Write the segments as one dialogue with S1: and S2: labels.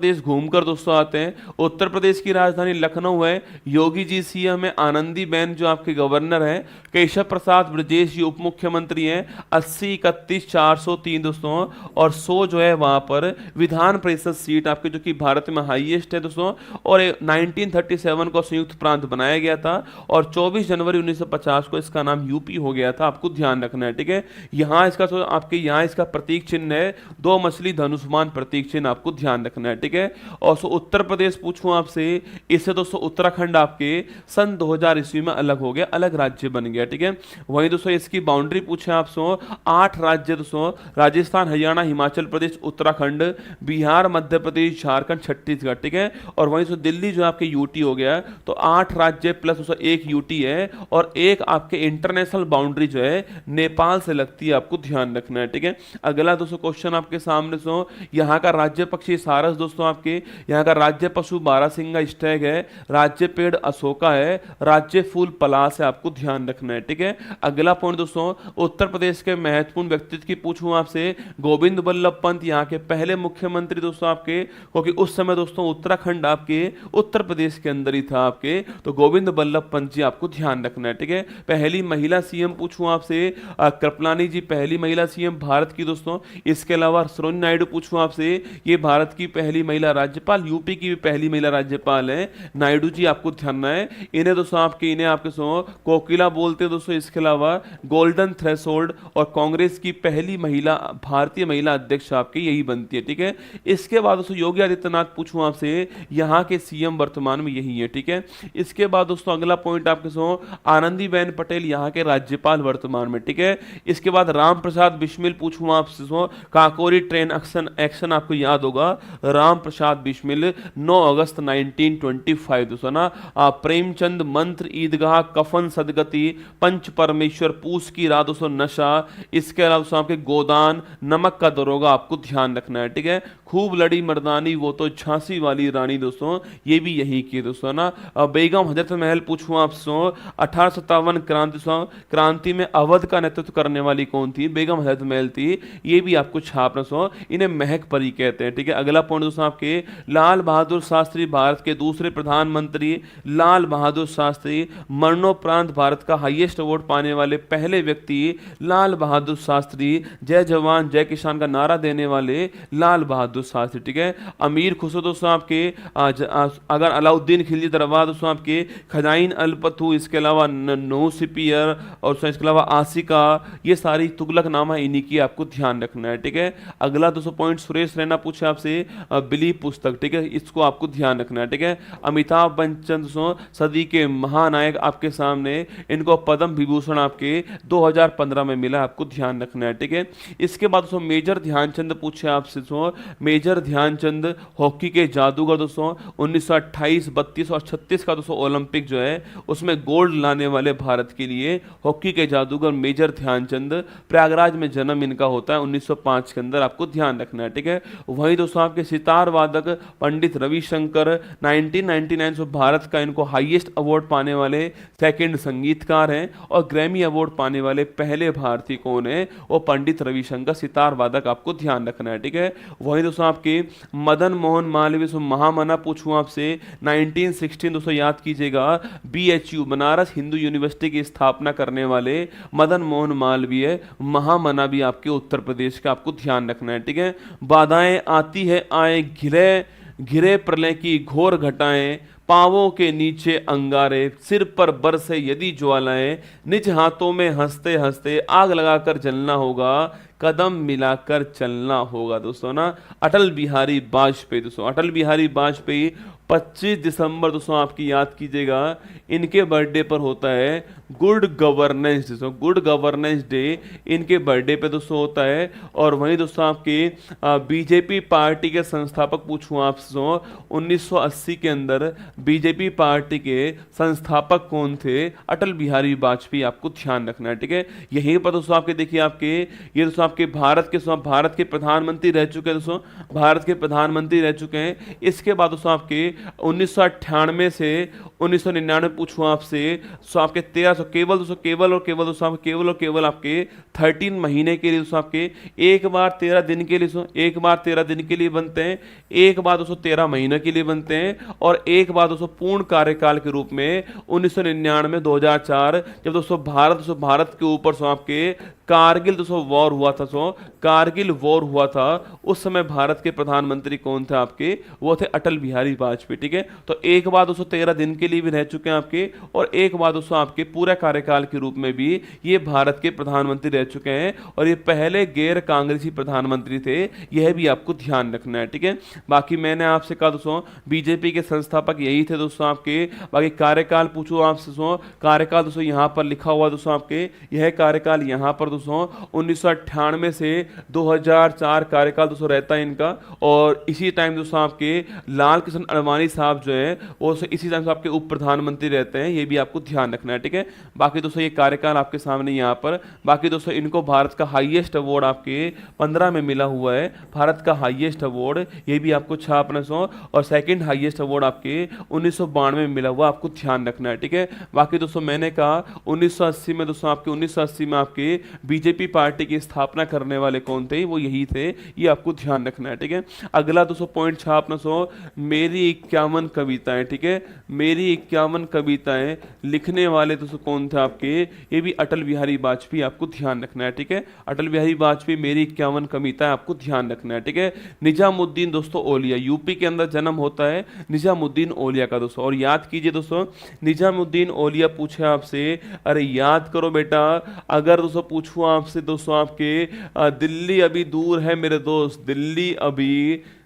S1: प्रदेश घूमकर दोस्तों आते हैं। उत्तर प्रदेश की राजधानी लखनऊ है। योगी जी सीएम है, आनंदीबेन जो आपके गवर्नर हैं, केशव प्रसाद ब्रजेश जी उप मुख्यमंत्री हैं। 80 31 403 दोस्तों, और 100 जो है वहां पर विधान परिषद सीट आपके जो कि भारत में हाईएस्ट है दोस्तों। और 1937 को संयुक्त प्रांत बनाया गया था और 24 जनवरी 1950 को इसका नाम यूपी हो गया था। आपको ध्यान रखना है, ठीक है। यहाँ इसका तो आपके यहाँ इसका प्रतीक चिन्ह है, दो मछली धनुष्मान प्रतीक चिन्ह, आपको ध्यान रखना है, ठीक है। और उत्तर प्रदेश पूछूं आपसे, इससे दोस्तों उत्तराखंड आपके सन 2000 ईस्वी में अलग हो गया, अलग राज्य बन गया, ठीक है। वहीं दोस्तों इसकी बाउंड्री पूछे आपसे, 8 राज्य दोस्तों, राजस्थान, हरियाणा, हिमाचल प्रदेश, उत्तराखंड, बिहार, मध्य प्रदेश, झारखंड, छत्तीसगढ़, ठीक है। और वहीं दोस्तों दिल्ली जो आपके यूटी हो गया, तो 8 राज्य प्लस दोस्तों एक यूटी है, और एक आपके इंटरनेशनल बाउंड्री जो है नेपाल से लगती है, आपको ध्यान रखना है, ठीक है। अगला दोस्तों क्वेश्चन आपके सामने सो, यहाँ का राज्य पक्षी सारस दोस्तों, आपके यहाँ का राज्य पशु बारहसिंगा स्टैग है, राज्य पेड़ अशोका है, राज्य फूल पलाश है, आपको ध्यान रखना है, ठीक है। अगला पॉइंट दोस्तों, उत्तर प्रदेश के महत्वपूर्ण व्यक्तित्व की पूछूं आपसे, गोविंद बल्लभ पंत यहाँ के पहले मुख्यमंत्री दोस्तों आपके, क्योंकि उस समय दोस्तों उत्तराखंड आपके उत्तर प्रदेश के अंदर ही था आपके, तो गोविंद बल्लभ पंत जी आपको ध्यान रखना है, ठीक है। पहली महिला सीएम पूछूं आपसे, कृपलानी जी पहली महिला सीएम भारत की दोस्तों। इसके अलावा सरोज नायडू पूछूं आपसे, ये भारत की पहली महिला राज्यपाल, यूपी की भी पहली महिला राज्यपाल है, नायडू जी, आपको ध्यान है। इन्हें दोस्तों आपके इन्हें आपके कोकिला बोलते हैं दोस्तों। इसके अलावा गोल्डन थ्रेशोल्ड और कांग्रेस की पहली महिला, भारतीय महिला अध्यक्ष आपकी यही बनती है, ठीक है। इसके बाद दोस्तों योगी आदित्यनाथ पूछूं आपसे, यहाँ के सीएम वर्तमान में यही है, ठीक है। इसके बाद दोस्तों अगला पॉइंट आपके आनंदीबेन पटेल यहाँ के राज्यपाल वर्तमान में, ठीक है। इसके बाद राम प्रसाद बिस्मिल पूछूं आपसे, काकोरी ट्रेन एक्शन आपको याद होगा, राम प्रसाद बिस्मिल 9 अगस्त 1925 दोस्तों ना। प्रेमचंद मंत्र ईदगाह कफन सदगति पंच परमेश्वर पूस की रात दोस्तों नशा। इसके अलावा दोस्तों आपके गोदान नमक का दरोगा, आपको ध्यान रखना है, ठीक है। खूब लड़ी मर्दानी वो तो झांसी वाली रानी दोस्तों, ये भी यही की दोस्तों ना। बेगम हजरत महल पूछूं आपसे, 1857 क्रांति में अवध का नेतृत्व करने वाली कौन थी? बेगम हजरत महल थी, ये भी आपको छापना इन्हें महक परी कहते हैं, ठीक है। अगला पॉइंट दोस्तों आपके, लाल बहादुर शास्त्री भारत के दूसरे प्रधानमंत्री, लाल बहादुर शास्त्री मरणोपरांत भारत का हाईएस्ट अवार्ड पाने वाले पहले व्यक्ति, लाल बहादुर शास्त्री, जय जवान जय किसान का नारा देने वाले लाल बहादुर शास्त्री, ठीक है। अमीर खुसरो दोस्तों आपके, अगर अलाउद्दीन खिलजी दरबार दोस्तों आपके, खजाइन अलपतू, इसके अलावा नोसिपियर और इसके अलावा आसिका, ये सारी तुगलक नामा इन्हीं की, आपको ध्यान रखना है, ठीक है। अगला दोस्तों पॉइंट सुरेश रैना पूछे आपसे, बिलीव पुस्तक, ठीक है, इसको आपको ध्यान रखना है, ठीक है। अमिताभ बच्चन सदी के महानायक आपके सामने, इनको पद्म विभूषण आपके 2015 में मिला, आपको ध्यान रखना है, ठीक है। इसके बाद दोस्तों मेजर ध्यानचंद पूछे आपसे, मेजर ध्यानचंद हॉकी के जादूगर दोस्तों, 1928 32 और 36 का दोस्तों ओलंपिक जो है उसमें गोल्ड लाने वाले भारत के लिए हॉकी के जादूगर मेजर ध्यानचंद, प्रयागराज में जन्म इनका होता है 1905 के अंदर, आपको ध्यान रखना है, ठीक है। वहीं दोस्तों आपके सितार वादक पंडित रविशंकर 1999 से भारत का इनको हाईएस्ट अवार्ड पाने वाले सेकंड संगीतकार हैं, और ग्रैमी अवार्ड पाने वाले पहले भारतीय कौन है? वो पंडित रविशंकर, सितार वादक, आपको ध्यान रखना है, ठीक है। वहीं दोस्तों आपके मदन मोहन मालवीय महामना पूछूं आपसे, 1916 दोस्तों याद कीजिएगा, BHU बनारस हिंदू यूनिवर्सिटी की स्थापना करने वाले मदन मोहन मालवीय महामना भी आपके उत्तर प्रदेश का, आपको ध्यान रखना है, ठीक है। बाधाएं आती है आए घिरे घिरे प्रलय की घोर घटाएं, पांवों के नीचे अंगारे, सिर पर बरसे यदि ज्वालाएं, निज हाथों में हंसते हंसते आग लगाकर जलना होगा, कदम मिलाकर चलना होगा दोस्तों ना। अटल बिहारी वाजपेयी दोस्तों, अटल बिहारी वाजपेयी 25 दिसंबर दोस्तों आपकी याद कीजिएगा, इनके बर्थडे पर होता है गुड गवर्नेंस दोस्तों, गुड गवर्नेंस डे इनके बर्थडे पे दोस्तों होता है। और वहीं दोस्तों आपके बीजेपी पार्टी के संस्थापक पूछूं आपसे, 1980 के अंदर बीजेपी पार्टी के संस्थापक कौन थे? अटल बिहारी वाजपेयी, आपको ध्यान रखना है, ठीक है। यहीं पर दोस्तों आपके देखिए आपके ये दोस्तों आपके भारत के प्रधानमंत्री रह चुके हैं दोस्तों, भारत के प्रधानमंत्री रह चुके हैं। इसके बाद दोस्तों आपके 1998 से 1999 पूछूं आपसे, तो आपके 1300 केवल दोस्तों, केवल और केवल दोस्तों, केवल और केवल आपके 13 महीने के लिए दोस्तों, आपके एक बार 13 दिन के लिए दोस्तों, एक बार 13 दिन के लिए बनते हैं, एक बार दोस्तों 13 महीने के लिए बनते हैं, और एक बार दोस्तों पूर्ण कार्यकाल के रूप में 1999 2004, जब दोस्तों भारत के ऊपर सो आपके कारगिल दोस्तों वॉर हुआ था, सो कारगिल वॉर हुआ था, उस समय भारत के प्रधानमंत्री कौन थे आपके, वो थे अटल बिहारी वाजपेयी। ठीक है, तो एक बार दोस्तों 13 दिन के लिए भी रह चुके हैं आपके, और एक बार दोस्तों आपके पूरे कार्यकाल के रूप में भी ये भारत के प्रधानमंत्री रह चुके हैं, और ये पहले गैर कांग्रेसी प्रधानमंत्री थे, यह भी आपको ध्यान रखना है। ठीक है, बाकी मैंने आपसे कहा दोस्तों बीजेपी के संस्थापक यही थे दोस्तों आपके। बाकी कार्यकाल पूछो आपसे दोस्तों, कार्यकाल दोस्तों यहाँ पर लिखा हुआ दोस्तों आपके, यह कार्यकाल यहाँ पर दोस्तों 1998 से 2004 कार्यकाल दोस्तों रहता है इनका, और इसी टाइम दोस्तों आपके लाल कृष्ण आडवाणी साहब जो है वो इसी टाइम से आपके उप प्रधानमंत्री रहते हैं, ये भी आपको ध्यान रखना है। ठीक है, बाकी दोस्तों ये कार्यकाल आपके सामने यहाँ पर। बाकी दोस्तों इनको भारत का हाईएस्ट अवार्ड आपके 15 में मिला हुआ है, भारत का हाईएस्ट अवार्ड, ये भी आपको छापना सो, और सेकंड हाईएस्ट अवार्ड आपके 1992 में मिला हुआ, आपको ध्यान रखना है। ठीक है, बाकी दोस्तों मैंने कहा 1980 में दोस्तों आपके 1980 में आपके बीजेपी पार्टी की स्थापना करने वाले कौन थे, वो यही थे, ये आपको ध्यान रखना है। ठीक है, अगला दोस्तों पॉइंट छापना सो, मेरी 51 कविताएं। ठीक है, मेरी 51 कविताएं लिखने वाले दोस्तों कौन थे आपके, ये भी अटल बिहारी वाजपेयी, आपको ध्यान रखना है। ठीक है, अटल बिहारी वाजपेयी मेरी 51 कविताएं, आपको ध्यान रखना है। ठीक है, निजामुद्दीन दोस्तों ओलिया, यूपी के अंदर जन्म होता है निजामुद्दीन ओलिया का दोस्तों, और याद कीजिए दोस्तों निजामुद्दीन ओलिया पूछे आपसे, अरे याद करो बेटा, अगर दोस्तों पूछूं आपसे दोस्तों आपके दिल्ली अभी दूर है मेरे दोस्त,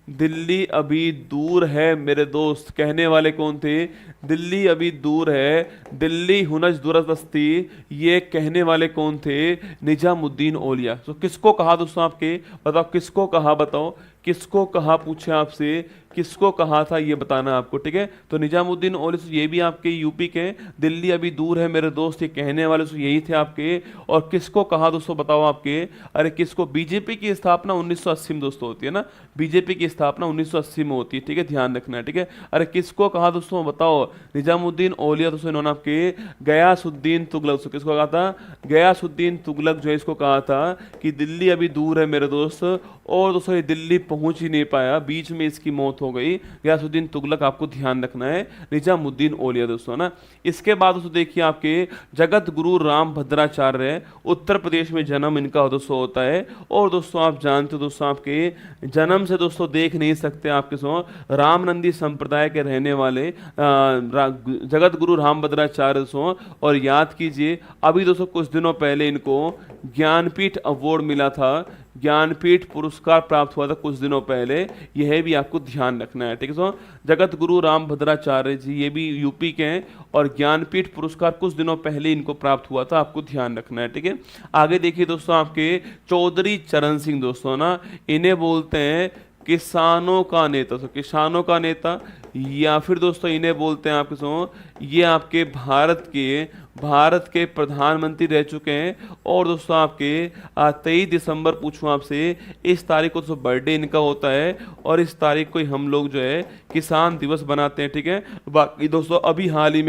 S1: दिल्ली अभी दूर है मेरे दोस्त, कहने वाले कौन थे, दिल्ली अभी दूर है, दिल्ली हुनज दुरस्ती, ये कहने वाले कौन थे, निजामुद्दीन ओलिया। तो किसको कहा दोस्तों आपके, बताओ किसको कहा, बताओ किसको कहा, पूछे आपसे किसको कहा था, ये बताना आपको। ठीक है, तो निजामुद्दीन ओलिया ये भी आपके यूपी के, दिल्ली अभी दूर है मेरे दोस्त, ये कहने वाले यही थे आपके, और किसको कहा दोस्तों बताओ आपके, अरे किसको, बीजेपी की स्थापना 1980 में दोस्तों होती है ना, बीजेपी की स्थापना 1980 में होती है। ठीक है, ध्यान रखना है। ठीक है, अरे किसको कहा दोस्तों बताओ, निजामुद्दीन ओलिया दोस्तों, इन्होंने आपके गयासुद्दीन तुगलक, किसको कहा था, गयासुद्दीन तुगलक जो है इसको कहा था कि दिल्ली अभी दूर है मेरे दोस्त, और दोस्तों ये दिल्ली पहुंच ही नहीं पाया, बीच में इसकी मौत हो गई, गयासुद्दीन तुगलक, आपको ध्यान रखना है, निजामुद्दीन ओलिया दोस्तों ना। इसके बाद दोस्तों देखिए आपके जगत गुरु राम भद्राचार्य, उत्तर प्रदेश में जन्म इनका दोस्तों होता है, और दोस्तों आप जानते हो दोस्तों आपके जन्म से दोस्तों देख नहीं सकते आपके सो रामनंदी संप्रदाय के रहने वाले जगत गुरु राम भद्राचार्य दोस्तों, और याद कीजिए अभी दोस्तों कुछ दिनों पहले इनको ज्ञानपीठ अवार्ड मिला था, ज्ञानपीठ पुरस्कार प्राप्त हुआ था कुछ दिनों पहले, यह भी आपको ध्यान रखना है। ठीक है, सो जगत गुरु राम भद्राचार्य जी ये भी यूपी के हैं, और ज्ञानपीठ पुरस्कार कुछ दिनों पहले इनको प्राप्त हुआ था, आपको ध्यान रखना है। ठीक है, आगे देखिए दोस्तों आपके चौधरी चरण सिंह दोस्तों ना, इन्हें बोलते हैं किसानों का नेता, तो किसानों का नेता, या फिर दोस्तों इन्हें बोलते हैं आपके सो, ये आपके भारत के प्रधानमंत्री रह चुके हैं, और दोस्तों आपके 23 दिसंबर पूछूं आपसे, इस तारीख को दोस्तों बर्थडे इनका होता है, और इस तारीख को ही हम लोग जो है किसान दिवस बनाते हैं। ठीक है, बाकी दोस्तों अभी हाल ही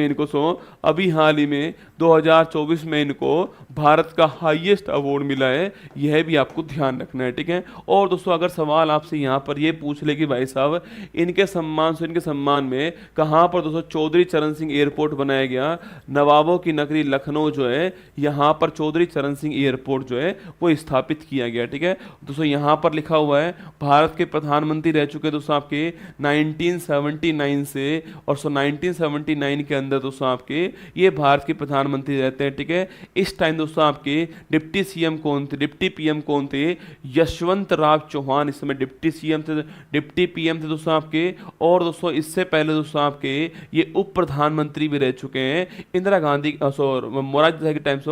S1: में 2024 में इनको भारत का हाईएस्ट अवार्ड मिला है, यह भी आपको ध्यान रखना है। ठीक है, और दोस्तों अगर सवाल आपसे यहाँ पर ये पूछ ले कि भाई साहब इनके सम्मान में कहाँ पर दोस्तों चौधरी चरण सिंह एयरपोर्ट बनाया गया, नवाबों की नगरी लखनऊ जो है, यहाँ पर चौधरी चरण सिंह एयरपोर्ट जो है वो स्थापित किया गया। ठीक है दोस्तों, यहाँ पर लिखा हुआ है भारत के प्रधानमंत्री रह चुके दोस्तों आपके 1979 से, और 1979 के अंदर दोस्तों आपके ये भारत के प्रधानमंत्री रहते हैं। ठीक है, इस टाइम दोस्तों आपके डिप्टी सीएम कौन थे, डिप्टी पीएम कौन थे, यशवंत राव चौहान इस समय डिप्टी सीएम थे, डिप्टी पीएम थे दोस्तों आपके, और दोस्तों इससे पहले दोस्तों आपके ये उप प्रधानमंत्री भी रह चुके हैं इंदिरा गांधी मोरारजी देसाई के टाइम से,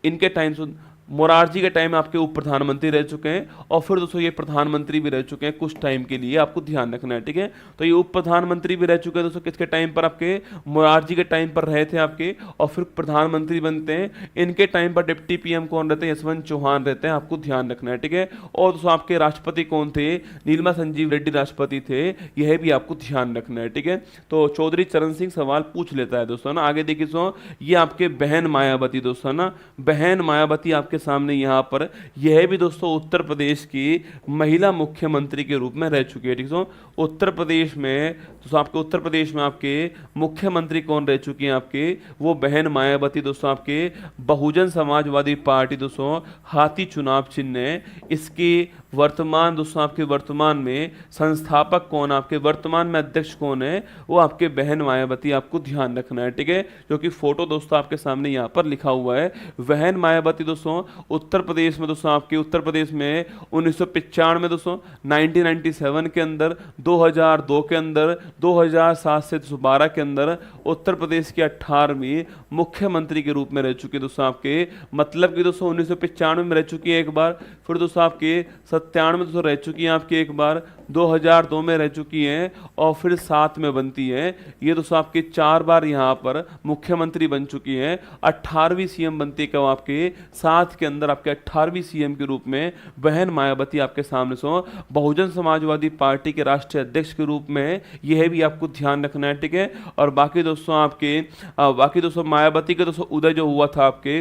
S1: इनके टाइम से मोरारजी के टाइम आपके उप प्रधानमंत्री रह चुके हैं और फिर दोस्तों ये प्रधानमंत्री भी रह चुके हैं कुछ टाइम के लिए, आपको ध्यान रखना है, ठीक है। तो ये उप प्रधानमंत्री भी रह चुके हैं दोस्तों, किसके टाइम पर, आपके मोरारजी के टाइम पर रहे थे आपके, और फिर प्रधानमंत्री बनते हैं। इनके टाइम पर डिप्टी पीएम कौन रहते हैं, यशवंत चौहान रहते हैं, आपको ध्यान रखना है, ठीक है। और दोस्तों आपके राष्ट्रपति कौन थे, नीलमा संजीव रेड्डी राष्ट्रपति थे, यह भी आपको ध्यान रखना है, ठीक है। तो चौधरी चरण सिंह सवाल पूछ लेता है दोस्तों ना। आगे देखिए दोस्तों, ये आपके बहन मायावती दोस्तों ना, बहन मायावती आपके सामने यहाँ पर, यह भी दोस्तों उत्तर प्रदेश की महिला मुख्यमंत्री के रूप में रह चुकी है, ठीक है। उत्तर प्रदेश में दोस्तों, आपके उत्तर प्रदेश में आपके मुख्यमंत्री कौन रह चुकी हैं, आपके वो बहन मायावती दोस्तों, आपके बहुजन समाजवादी पार्टी दोस्तों, हाथी चुनाव चिन्ह है इसकी। वर्तमान दोस्तों, आपके वर्तमान में संस्थापक कौन, आपके वर्तमान में अध्यक्ष कौन है, वो आपके बहन मायावती, आपको ध्यान रखना है, ठीक है। जो कि फोटो दोस्तों आपके सामने यहाँ पर लिखा हुआ है। बहन मायावती दोस्तों उत्तर प्रदेश में दोस्तों, आपके उत्तर प्रदेश में 1995 दोस्तों, 1997 के अंदर, 2002 के अंदर, 2007 से 2012 के अंदर उत्तर प्रदेश की 18वीं मुख्यमंत्री के रूप में रह चुकी है दोस्तों आपके। मतलब कि दोस्तों 1995 में रह चुकी है एक बार, फिर दोस्तों आपके 97 में दोस्तों रह चुकी हैं आपकी एक बार, 2002 में रह चुकी हैं, और फिर 7 में बनती है। ये दोस्तों आपके 4 बार यहाँ पर मुख्यमंत्री बन चुकी हैं। 18वीं सीएम बनती है कब, आपके 7 के अंदर आपके 18वीं सीएम के रूप में बहन मायावती आपके सामने सो बहुजन समाजवादी पार्टी के राष्ट्रीय अध्यक्ष के रूप में, यह भी आपको ध्यान रखना है, ठीक है। और बाकी दोस्तों आपके बाकी दोस्तों मायावती के दोस्तों उदय जो हुआ था आपके,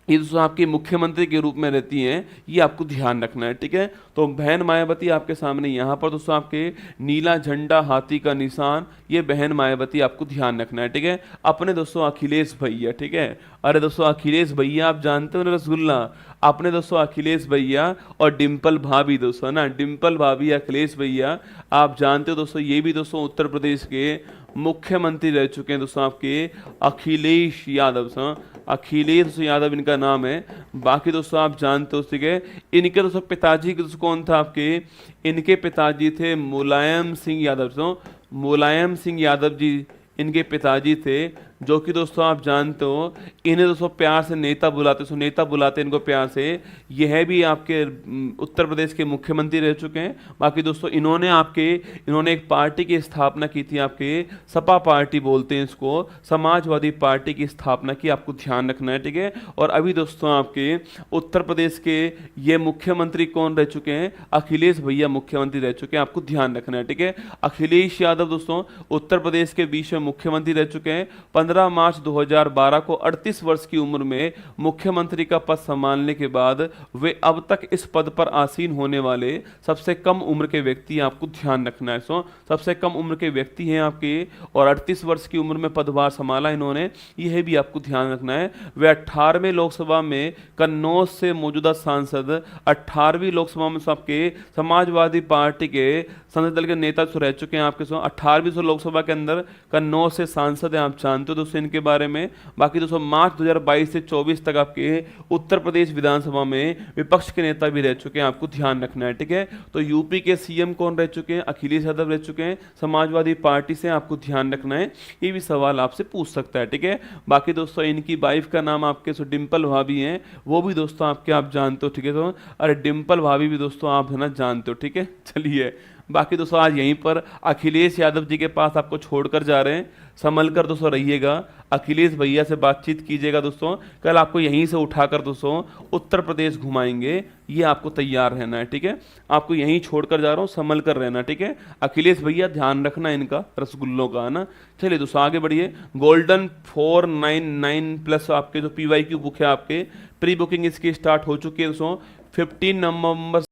S1: ये दोस्तों आपकी मुख्यमंत्री के रूप में रहती हैं, ये आपको ध्यान रखना है, ठीक है। तो बहन मायावती आपके सामने यहाँ पर दोस्तों आपके नीला झंडा हाथी का निशान, ये बहन मायावती आपको ध्यान रखना है, ठीक है। अपने दोस्तों अखिलेश भैया, ठीक है। अरे दोस्तों अखिलेश भैया आप जानते हो ना रसगुल्ला, अपने दोस्तों अखिलेश भैया और डिम्पल भाभी दोस्तों ना, डिम्पल भाभी अखिलेश भैया आप जानते हो दोस्तों, ये भी दोस्तों उत्तर प्रदेश के मुख्यमंत्री रह चुके हैं दोस्तों आपके अखिलेश यादव सर, अखिलेश यादव इनका नाम है। बाकी दोस्तों आप जानते हो, ठीक है। इनके दोस्तों पिताजी दोस्तों कौन था आपके, इनके पिताजी थे मुलायम सिंह यादव दोस्तों, मुलायम सिंह यादव जी इनके पिताजी थे, जो कि दोस्तों आप जानते हो इन्हें दोस्तों प्यार से नेता बुलाते, सो नेता बुलाते इनको प्यार से। यह भी आपके उत्तर प्रदेश के मुख्यमंत्री रह चुके हैं। बाकी दोस्तों इन्होंने एक पार्टी की स्थापना की थी आपके, सपा पार्टी बोलते हैं इसको, समाजवादी पार्टी की स्थापना की, आपको ध्यान रखना है, ठीक है। और अभी दोस्तों आपके उत्तर प्रदेश के ये मुख्यमंत्री कौन रह चुके हैं, अखिलेश भैया मुख्यमंत्री रह चुके हैं, आपको ध्यान रखना है, ठीक है। अखिलेश यादव दोस्तों उत्तर प्रदेश के 20वें मुख्यमंत्री रह चुके हैं। 15 मार्च 2012 को 38 वर्ष की उम्र में मुख्यमंत्री का पद संभालने के बाद वे अब तक इस पद पर आसीन होने वाले सबसे कम उम्र के व्यक्ति, आपको ध्यान रखना है। सबसे कम उम्र के व्यक्ति हैं आपके, और 38 वर्ष की उम्र में पदभार संभाला इन्होंने, यह भी आपको ध्यान रखना है। वे 18वें लोकसभा में कन्नौज से मौजूदा सांसद, 18वीं लोकसभा में आपके समाजवादी पार्टी के संसदीय दल के नेता रह चुके हैं आपके। 18वीं लोकसभा के अंदर कन्नौज से सांसद हैं, आप जानते हो दोस्तों इनके बारे में। बाकी दोस्तों मार्च 2022 से 24 तक आपके उत्तर प्रदेश विधानसभा में विपक्ष के नेता भी रह चुके हैं, आपको ध्यान रखना है, ठीक है। तो यूपी के सीएम कौन रह चुके हैं, अखिलेश यादव रह चुके हैं समाजवादी पार्टी से, आपको ध्यान रखना है। ये भी सवाल आपसे पूछ सकता है, ठीक है। बाकी दोस्तों इनकी वाइफ का नाम आपके डिम्पल भाभी हैं, वो भी दोस्तों आपके आप जानते हो, ठीक है। तो अरे डिम्पल भाभी भी दोस्तों आप है ना जानते हो, ठीक है। चलिए बाकी दोस्तों आज यहीं पर अखिलेश यादव जी के पास आपको छोड़कर जा रहे हैं, संभल कर दोस्तों रहिएगा, अखिलेश भैया से बातचीत कीजिएगा दोस्तों। कल आपको यहीं से उठाकर दोस्तों उत्तर प्रदेश घुमाएंगे, ये आपको तैयार रहना है, ठीक है। आपको यहीं छोड़कर जा रहा हूँ, संभल कर रहना, ठीक है। अखिलेश भैया ध्यान रखना इनका रसगुल्लों का, है ना। चलिए दोस्तों आगे बढ़िए। गोल्डन 499+ आपके जो PYQ बुक है आपके, प्री बुकिंग इसकी स्टार्ट हो चुकी है दोस्तों। 15 नवंबर